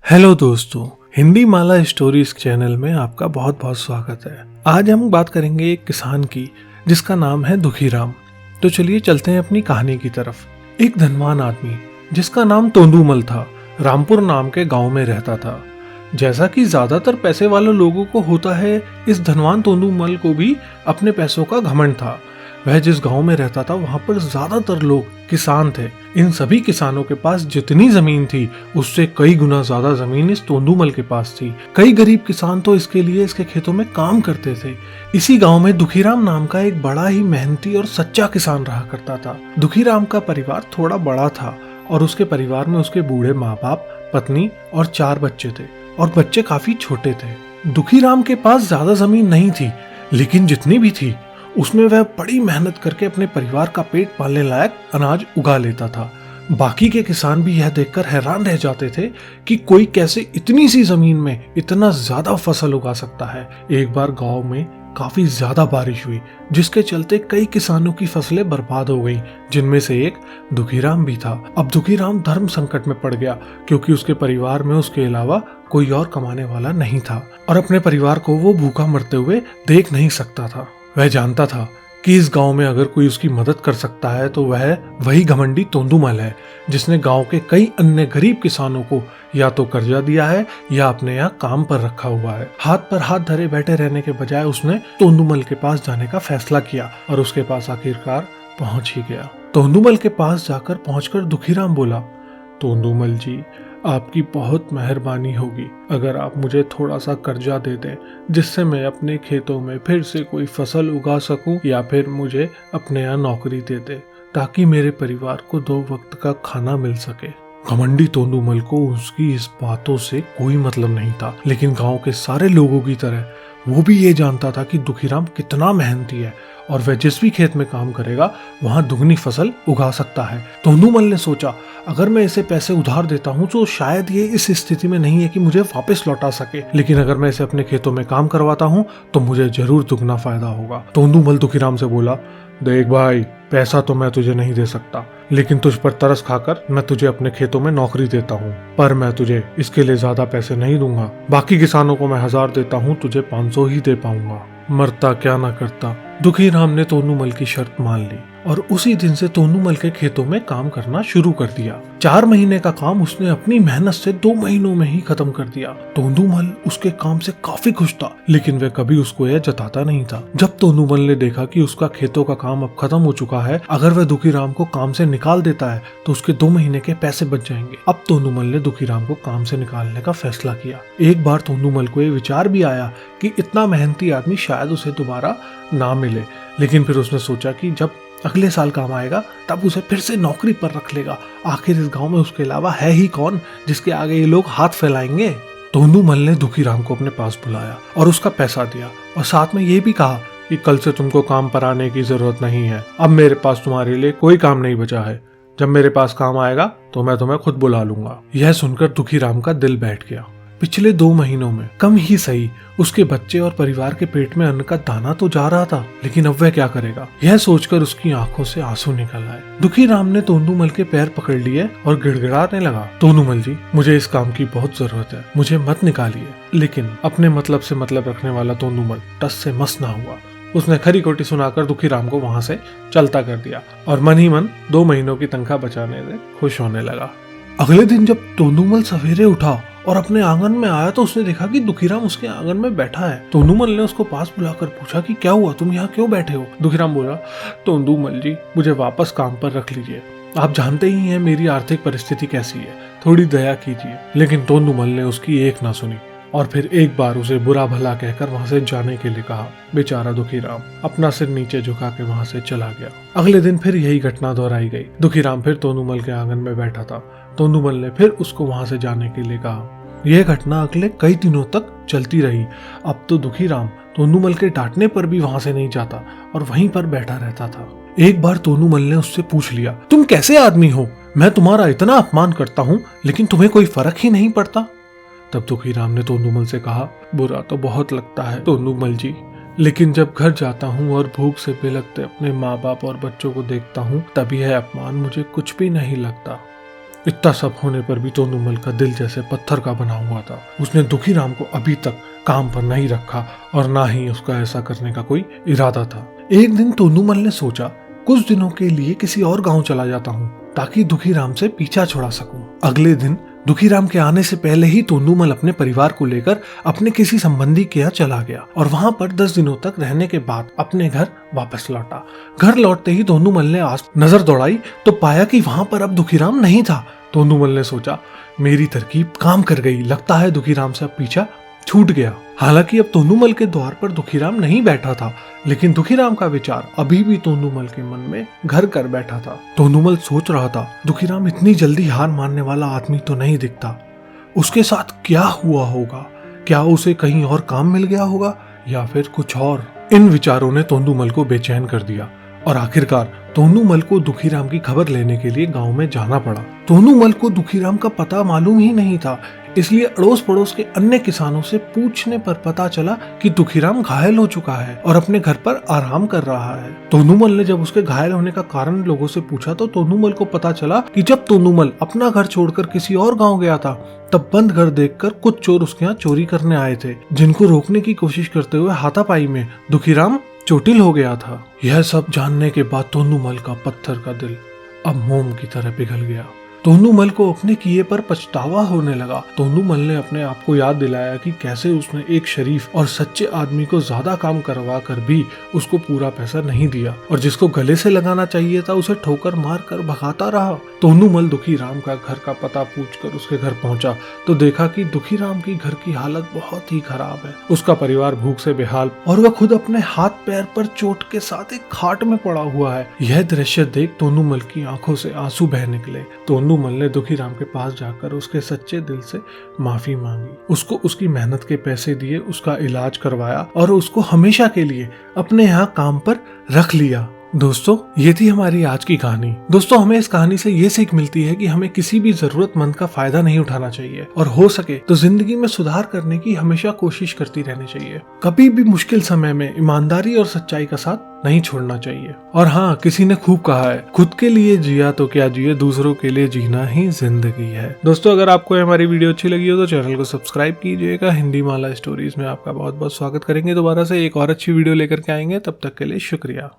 Hello दोस्तों, हिंदी माला stories channel में आपका बहुत बहुत स्वागत है। आज हम बात करेंगे एक किसान की जिसका नाम है दुखीराम। तो चलिए चलते हैं अपनी कहानी की तरफ। एक धनवान आदमी जिसका नाम तोंदूमल था, रामपुर नाम के गांव में रहता था। जैसा कि ज्यादातर पैसे वाले लोगों को होता है, इस धनवान तोंदूमल को भी अपने पैसों का घमंड था। वह जिस गांव में रहता था वहां पर ज्यादातर लोग किसान थे। इन सभी किसानों के पास जितनी जमीन थी उससे कई गुना ज्यादा जमीन इस तोंदूमल के पास थी। कई गरीब किसान तो इसके लिए इसके खेतों में काम करते थे। इसी गांव में दुखीराम नाम का एक बड़ा ही मेहनती और सच्चा किसान रहा करता था। दुखीराम का परिवार थोड़ा बड़ा था और उसके परिवार में उसके बूढ़े माँ बाप, पत्नी और 4 बच्चे थे और बच्चे काफी छोटे थे। दुखीराम के पास ज्यादा जमीन नहीं थी, लेकिन जितनी भी थी उसमें वह बड़ी मेहनत करके अपने परिवार का पेट पालने लायक अनाज उगा लेता था। बाकी के किसान भी यह देखकर हैरान रह जाते थे कि कोई कैसे इतनी सी जमीन में इतना ज्यादा फसल उगा सकता है। एक बार गांव में काफी ज्यादा बारिश हुई, जिसके चलते कई किसानों की फसलें बर्बाद हो गईं, जिनमें से एक दुखीराम भी था। अब दुखीराम धर्म संकट में पड़ गया क्योंकि उसके परिवार में उसके अलावा कोई और कमाने वाला नहीं था और अपने परिवार को वो भूखा मरते हुए देख नहीं सकता था। वह जानता था कि इस गांव में अगर कोई उसकी मदद कर सकता है तो वह वही घमंडी तोंदूमल है, जिसने गांव के कई अन्य गरीब किसानों को या तो कर्जा दिया है या अपने यहाँ काम पर रखा हुआ है। हाथ पर हाथ धरे बैठे रहने के बजाय उसने तोंदूमल के पास जाने का फैसला किया और उसके पास आखिरकार पहुंच ही गया। तोंदूमल के पास जाकर पहुंचकर दुखीराम बोला, तोंदूमल जी, आपकी बहुत मेहरबानी होगी अगर आप मुझे थोड़ा सा कर्जा दे दें, जिससे मैं अपने खेतों में फिर से कोई फसल उगा सकूं, या फिर मुझे अपने यहाँ नौकरी दे दे ताकि मेरे परिवार को 2 वक्त का खाना मिल सके। घमंडी तोंदूमल को उसकी इस बातों से कोई मतलब नहीं था, लेकिन गांव के सारे लोगों की तरह वो भी ये जानता था कि दुखीराम कितना मेहनती है और वह जिस भी खेत में काम करेगा वहां दुगनी फसल उगा सकता है। तोंदूमल ने सोचा, अगर मैं इसे पैसे उधार देता हूँ तो शायद ये इस स्थिति में नहीं है कि मुझे वापस लौटा सके, लेकिन अगर मैं इसे अपने खेतों में काम करवाता हूँ तो मुझे जरूर दुगना फायदा होगा। तोंदूमल दुखीराम से बोला, देख भाई, पैसा तो मैं तुझे नहीं दे सकता, लेकिन तुझ पर तरस खाकर मैं तुझे अपने खेतों में नौकरी देता हूँ, पर मैं तुझे इसके लिए ज्यादा पैसे नहीं दूंगा। बाकी किसानों को मैं 1000 देता हूँ, तुझे 500 ही दे पाऊंगा। मरता क्या ना करता। दुखीराम ने तोंदूमल की शर्त मान ली और उसी दिन से तोंदूमल के खेतों में काम करना शुरू कर दिया। 4 महीने का काम उसने अपनी मेहनत से 2 महीनों में ही खत्म कर दिया। तोंदूमल उसके काम से काफी खुश था, लेकिन वह कभी उसको यह जताता नहीं था। जब तोंदूमल ने देखा कि उसका खेतों का काम अब खत्म हो चुका है, अगर वह दुखीराम को काम से निकाल देता है तो उसके 2 महीने के पैसे बच जाएंगे। अब तोंदूमल ने दुखीराम को काम से निकालने का फैसला किया। एक बार तोंदूमल को यह विचार भी आया कि इतना मेहनती आदमी शायद उसे दोबारा ना मिले, लेकिन फिर उसने सोचा कि जब अगले साल काम आएगा तब उसे फिर से नौकरी पर रख लेगा। आखिर इस गांव में उसके अलावा है ही कौन जिसके आगे ये लोग हाथ फैलाएंगे। तोंदूमल ने दुखीराम को अपने पास बुलाया और उसका पैसा दिया और साथ में ये भी कहा कि कल से तुमको काम पर आने की जरूरत नहीं है। अब मेरे पास तुम्हारे लिए कोई काम नहीं बचा है। जब मेरे पास काम आएगा तो मैं तुम्हें खुद बुला लूंगा। यह सुनकर दुखीराम का दिल बैठ गया। पिछले 2 महीनों में कम ही सही उसके बच्चे और परिवार के पेट में अन्न का दाना तो जा रहा था, लेकिन अब वह क्या करेगा, यह सोचकर उसकी आंखों से आंसू निकल आए। दुखीराम ने तोंदूमल के पैर पकड़ लिए और गिड़गिड़ाने लगा, तोंदूमल जी, मुझे इस काम की बहुत जरूरत है, मुझे मत निकालिए। लेकिन अपने मतलब से मतलब रखने वाला तोंदूमल टस से मस ना हुआ। उसने खरी खोटी सुनाकर दुखीराम को वहां से चलता कर दिया और मन ही मन 2 महीनों की तनख्वाह बचाने से खुश होने लगा। अगले दिन जब तोंदूमल सवेरे उठा और अपने आंगन में आया तो उसने देखा कि दुखीराम उसके आंगन में बैठा है। तोंदूमल ने उसको पास बुलाकर पूछा कि क्या हुआ, तुम यहाँ क्यों बैठे हो। दुखीराम बोला, तोंदूमल जी, मुझे वापस काम पर रख लीजिए। आप जानते ही हैं मेरी आर्थिक परिस्थिति कैसी है, थोड़ी दया कीजिए। लेकिन तोंदूमल ने उसकी एक ना सुनी और फिर एक बार उसे बुरा भला कहकर वहां से जाने के लिए कहा। बेचारा दुखीराम अपना सिर नीचे झुका के वहां से चला गया। अगले दिन फिर यही घटना दोहराई गई। दुखीराम फिर तोंदूमल के आंगन में बैठा था। तोंदूमल ने फिर उसको वहां से जाने के लिए कहा। यह घटना अगले कई दिनों तक चलती रही। अब तो दुखीराम तोंदूमल के डांटने पर भी वहां से नहीं जाता और वहीं पर बैठा रहता था। एक बार तोंदूमल ने उससे पूछ लिया, तुम कैसे आदमी हो, मैं तुम्हारा इतना अपमान करता हूँ लेकिन तुम्हें कोई फर्क ही नहीं पड़ता। तब दुखीराम ने तोंदूमल से कहा, बुरा तो बहुत लगता है तोंदूमल जी, लेकिन जब घर जाता हूँ और भूख से बिलखते अपने माँ बाप और बच्चों को देखता हूँ तभी यह अपमान मुझे कुछ भी नहीं लगता। इतना सब होने पर भी तोंदुमल का दिल जैसे पत्थर का बना हुआ था। उसने दुखीराम को अभी तक काम पर नहीं रखा और ना ही उसका ऐसा करने का कोई इरादा था। एक दिन तोंदुमल ने सोचा, कुछ दिनों के लिए किसी और गांव चला जाता हूँ ताकि दुखीराम से पीछा छुड़ा सकूं। अगले दिन दुखीराम के आने से पहले ही तोंदुमल अपने परिवार को लेकर अपने किसी संबंधी के यहाँ चला गया और वहां पर 10 दिनों तक रहने के बाद अपने घर वापस लौटा। घर लौटते ही तोंदुमल ने आस नजर दौड़ाई तो पाया कि वहां पर अब दुखीराम नहीं था। तोंदुमल ने सोचा, मेरी तरकीब काम कर गई, लगता है दुखीराम से अब पीछा छूट गया। हालांकि अब तोंदुमल के द्वार पर दुखीराम नहीं बैठा था, लेकिन दुखीराम का विचार अभी भी तोंदुमल के मन में घर कर बैठा था। तोंदुमल सोच रहा था, दुखीराम इतनी जल्दी हार मानने वाला आदमी तो नहीं दिखता। उसके साथ क्या हुआ होगा? क्या उसे कहीं और काम मिल गया होगा या फिर कुछ और? इन विचारों ने तोंदुमल को बेचैन कर दिया और आखिरकार तोंदुमल को दुखीराम की खबर लेने के लिए गांव में जाना पड़ा। तोंदुमल को दुखीराम का पता मालूम ही नहीं था, इसलिए अड़ोस पड़ोस के अन्य किसानों से पूछने पर पता चला कि दुखीराम घायल हो चुका है और अपने घर पर आराम कर रहा है। तोंदुमल ने जब उसके घायल होने का कारण लोगों से पूछा तो तोंदुमल को पता चला कि जब तोंदुमल अपना घर छोड़कर किसी और गांव गया था तब बंद घर देखकर कुछ चोर उसके यहाँ चोरी करने आए थे, जिनको रोकने की कोशिश करते हुए हाथापाई में दुखीराम चोटिल हो गया था। यह सब जानने के बाद तोंदुमल का पत्थर का दिल अब मोम की तरह पिघल गया। तोंदुमल को अपने किए पर पछतावा होने लगा। तोंदुमल ने अपने आप को याद दिलाया कि कैसे उसने एक शरीफ और सच्चे आदमी को ज्यादा काम करवा कर भी उसको पूरा पैसा नहीं दिया और जिसको गले से लगाना चाहिए था उसे ठोकर मार कर भगाता रहा। तोंदुमल दुखीराम का घर का पता पूछकर उसके घर पहुंचा तो देखा कि दुखीराम की घर की हालत बहुत ही खराब है। उसका परिवार भूख से बेहाल और वह खुद अपने हाथ पैर पर चोट के साथ एक खाट में पड़ा हुआ है। यह दृश्य देख तोंदुमल की आंखों से आंसू बह निकले। तोंदुमल ने दुखीराम के पास जाकर उसके सच्चे दिल से माफी मांगी, उसको उसकी मेहनत के पैसे दिए, उसका इलाज करवाया और उसको हमेशा के लिए अपने यहाँ काम पर रख लिया। दोस्तों, ये थी हमारी आज की कहानी। दोस्तों, हमें इस कहानी से ये सीख मिलती है कि हमें किसी भी जरूरतमंद का फायदा नहीं उठाना चाहिए और हो सके तो जिंदगी में सुधार करने की हमेशा कोशिश करती रहनी चाहिए। कभी भी मुश्किल समय में ईमानदारी और सच्चाई का साथ नहीं छोड़ना चाहिए। और हाँ, किसी ने खूब कहा है, खुद के लिए जिया तो क्या जिए, दूसरों के लिए जीना ही जिंदगी है। दोस्तों, अगर आपको हमारी वीडियो अच्छी लगी हो तो चैनल को सब्सक्राइब कीजिएगा। हिंदी माला स्टोरीज में आपका बहुत बहुत स्वागत करेंगे। दोबारा से एक और अच्छी वीडियो लेकर के आएंगे, तब तक के लिए शुक्रिया।